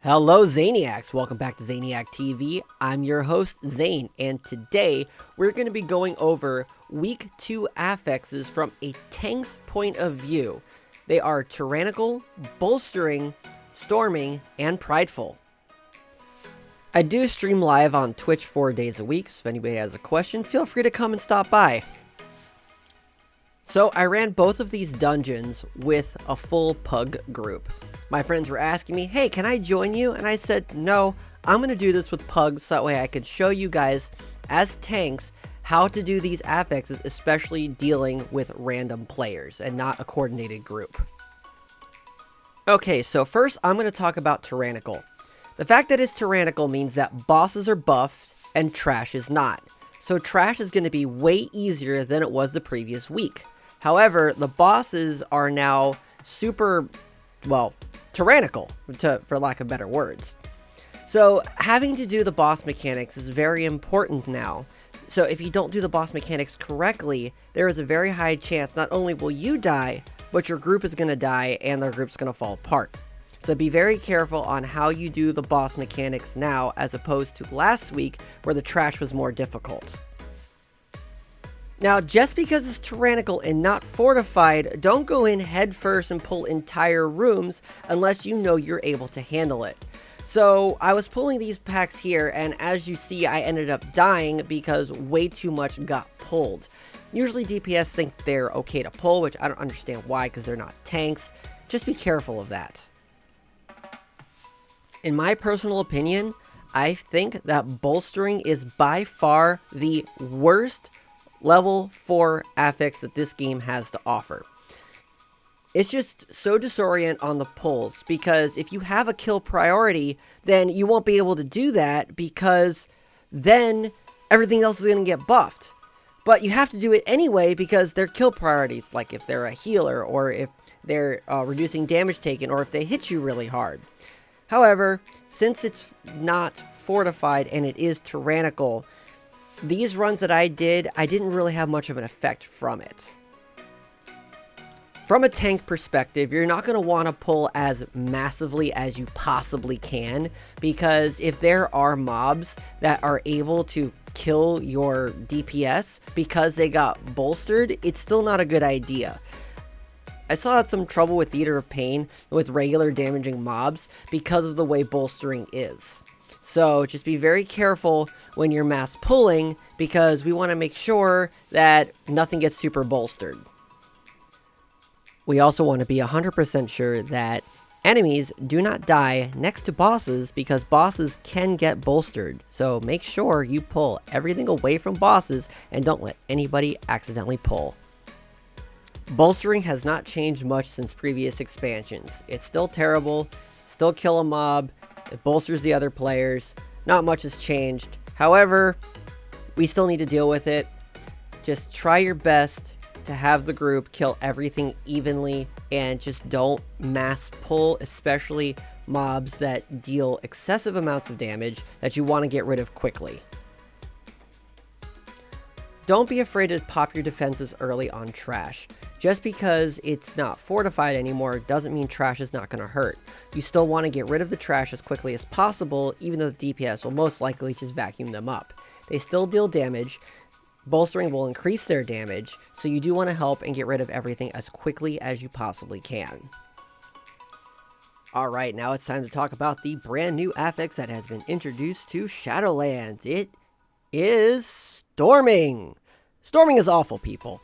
Hello Zaniacs, welcome back to Zaniactv. I'm your host Zane, and today we're going to be going over week 2 affixes from a tank's point of view. They are Tyrannical, Bolstering, Storming, and Prideful. I do stream live on Twitch 4 days a week, so if anybody has a question, feel free to come and stop by. So I ran both of these dungeons with a full pug group. My friends were asking me, hey, can I join you? And I said, no, I'm going to do this with pugs so that way I can show you guys as tanks how to do these affixes, especially dealing with random players and not a coordinated group. Okay, so first I'm going to talk about Tyrannical. The fact that it's Tyrannical means that bosses are buffed and trash is not. So trash is going to be way easier than it was the previous week. However, the bosses are now super, well, tyrannical, for lack of better words. So having to do the boss mechanics is very important now. So if you don't do the boss mechanics correctly, there is a very high chance not only will you die, but your group is going to die and their group's going to fall apart. So be very careful on how you do the boss mechanics now as opposed to last week where the trash was more difficult. Now, just because it's tyrannical and not fortified, don't go in head first and pull entire rooms unless you know you're able to handle it. So I was pulling these packs here, and as you see, I ended up dying because way too much got pulled. Usually DPS think they're okay to pull, which I don't understand why because they're not tanks. Just be careful of that. In my personal opinion, I think that Bolstering is by far the worst level 4 affix that this game has to offer. It's just so disorient on the pulls because if you have a kill priority, then you won't be able to do that because then everything else is going to get buffed. But you have to do it anyway because they're kill priorities, like if they're a healer or if they're reducing damage taken or if they hit you really hard. However, since it's not fortified and it is tyrannical, these runs that I didn't really have much of an effect from it. From a tank perspective, you're not going to want to pull as massively as you possibly can, because if there are mobs that are able to kill your DPS because they got bolstered, it's still not a good idea. I still had some trouble with Theater of Pain with regular damaging mobs because of the way bolstering is. So just be very careful when you're mass pulling because we want to make sure that nothing gets super bolstered. We also want to be 100% sure that enemies do not die next to bosses because bosses can get bolstered. So make sure you pull everything away from bosses and don't let anybody accidentally pull. Bolstering has not changed much since previous expansions. It's still terrible, still kill a mob. It bolsters the other players. Not much has changed. However, we still need to deal with it. Just try your best to have the group kill everything evenly and just don't mass pull, especially mobs that deal excessive amounts of damage that you want to get rid of quickly. Don't be afraid to pop your defensives early on trash. Just because it's not fortified anymore doesn't mean trash is not going to hurt. You still want to get rid of the trash as quickly as possible, even though the DPS will most likely just vacuum them up. They still deal damage. Bolstering will increase their damage, so you do want to help and get rid of everything as quickly as you possibly can. Alright, now it's time to talk about the brand new affix that has been introduced to Shadowlands. It is Storming. Storming is awful, people.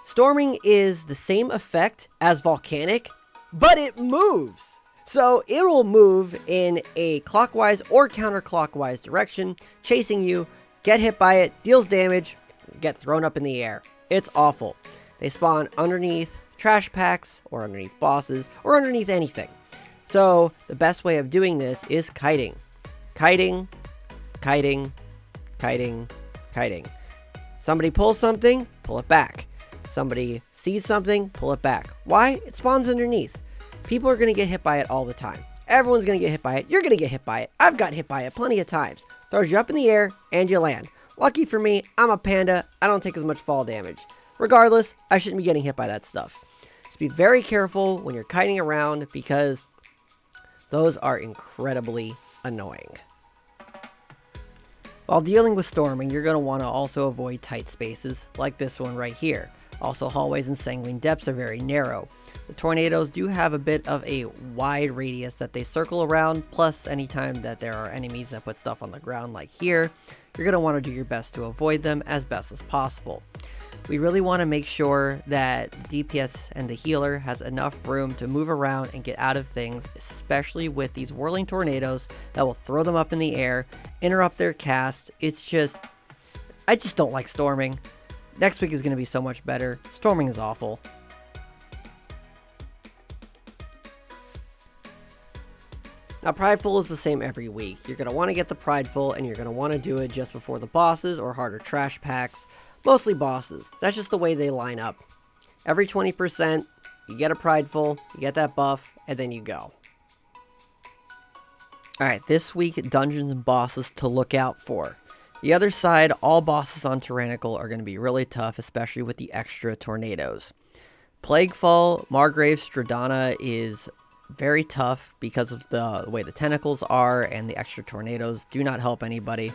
Storming is the same effect as Volcanic, but it moves. So it will move in a clockwise or counterclockwise direction, chasing you, get hit by it, deals damage, get thrown up in the air. It's awful. They spawn underneath trash packs, or underneath bosses, or underneath anything. So the best way of doing this is kiting. Kiting, kiting, kiting, kiting. Somebody pulls something, pull it back. Somebody sees something, pull it back. Why? It spawns underneath. People are going to get hit by it all the time. Everyone's going to get hit by it. You're going to get hit by it. I've got hit by it plenty of times. Throws you up in the air and you land. Lucky for me, I'm a panda. I don't take as much fall damage. Regardless, I shouldn't be getting hit by that stuff. Just be very careful when you're kiting around because Those are incredibly annoying. While dealing with storming, you're going to want to also avoid tight spaces like this one right here. Also, hallways and sanguine depths are very narrow. The tornadoes do have a bit of a wide radius that they circle around, plus anytime that there are enemies that put stuff on the ground like here, you're going to want to do your best to avoid them as best as possible. We really want to make sure that DPS and the healer has enough room to move around and get out of things, especially with these whirling tornadoes that will throw them up in the air, interrupt their cast. I just don't like storming. Next week is going to be so much better. Storming is awful. Now, Prideful is the same every week. You're going to want to get the Prideful, and you're going to want to do it just before the bosses or harder trash packs. Mostly bosses. That's just the way they line up. Every 20%, you get a Prideful, you get that buff, and then you go. Alright, this week, dungeons and bosses to look out for. The other side, all bosses on Tyrannical are going to be really tough, especially with the extra tornadoes. Plaguefall, Margrave, Stradana is very tough because of the way the tentacles are, and the extra tornadoes do not help anybody.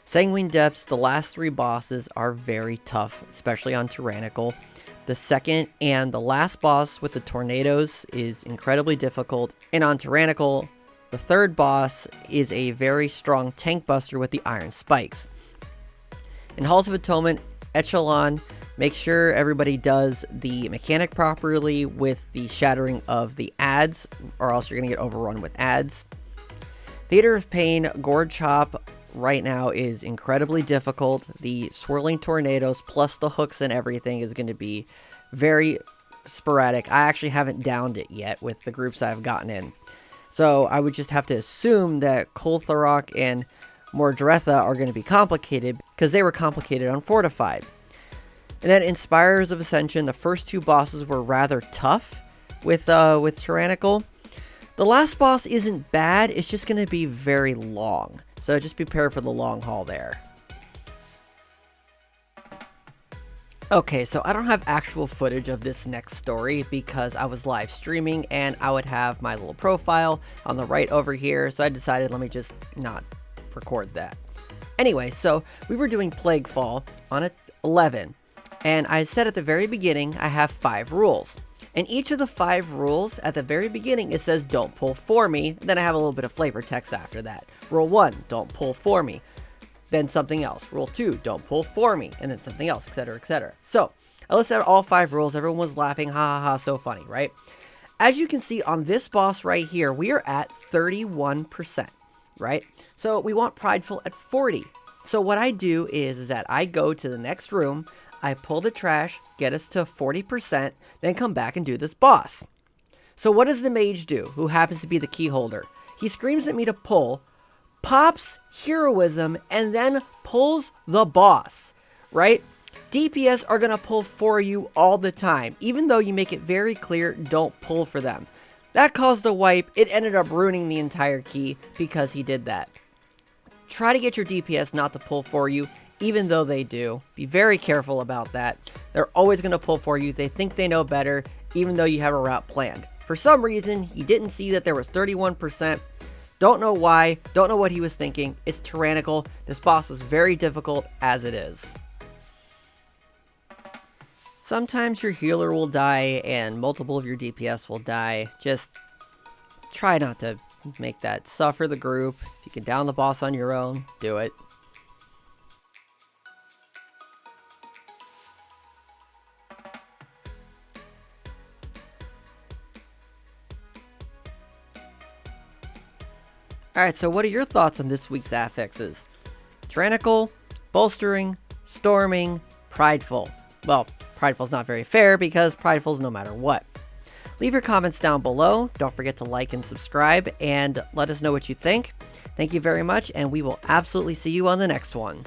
Sanguine Depths, the last three bosses are very tough, especially on Tyrannical. The second and the last boss with the tornadoes is incredibly difficult, and on Tyrannical, the third boss is a very strong tank buster with the iron spikes. In Halls of Atonement, Echelon, make sure everybody does the mechanic properly with the shattering of the ads, or else you're going to get overrun with ads. Theater of Pain, Gourd Chop, right now is incredibly difficult. The swirling tornadoes plus the hooks and everything is going to be very sporadic. I actually haven't downed it yet with the groups I've gotten in. So I would just have to assume that Koltharok and Mordretha are going to be complicated because they were complicated on Fortified. And then Inspirers of Ascension, the first two bosses were rather tough with Tyrannical. The last boss isn't bad, it's just going to be very long. So just prepare for the long haul there. Okay, so I don't have actual footage of this next story because I was live streaming and I would have my little profile on the right over here. So I decided let me just not record that. Anyway, so we were doing Plaguefall on 11. And I said at the very beginning, I have 5 rules. And each of the 5 rules, at the very beginning, it says, don't pull for me. Then I have a little bit of flavor text after that. Rule 1, don't pull for me. Then something else. Rule 2, don't pull for me. And then something else, etc., etc. So, I listed out all 5 rules. Everyone was laughing. Ha ha ha, so funny, right? As you can see on this boss right here, we are at 31%, right? So, we want Prideful at 40. So, what I do is that I go to the next room, I pull the trash, get us to 40%, then come back and do this boss. So what does the mage do, who happens to be the key holder? He screams at me to pull, pops heroism, and then pulls the boss, right? DPS are going to pull for you all the time, even though you make it very clear, don't pull for them. That caused a wipe. It ended up ruining the entire key because he did that. Try to get your DPS not to pull for you, even though they do. Be very careful about that. They're always going to pull for you. They think they know better, even though you have a route planned. For some reason, he didn't see that there was 31%. Don't know why. Don't know what he was thinking. It's Tyrannical. This boss is very difficult as it is. Sometimes your healer will die and multiple of your DPS will die. Just try not to make that suffer the group. If you can down the boss on your own, do it. Alright, so what are your thoughts on this week's affixes? Tyrannical, Bolstering, Storming, Prideful. Well, Prideful's not very fair because Prideful's no matter what. Leave your comments down below. Don't forget to like and subscribe and let us know what you think. Thank you very much, and we will absolutely see you on the next one.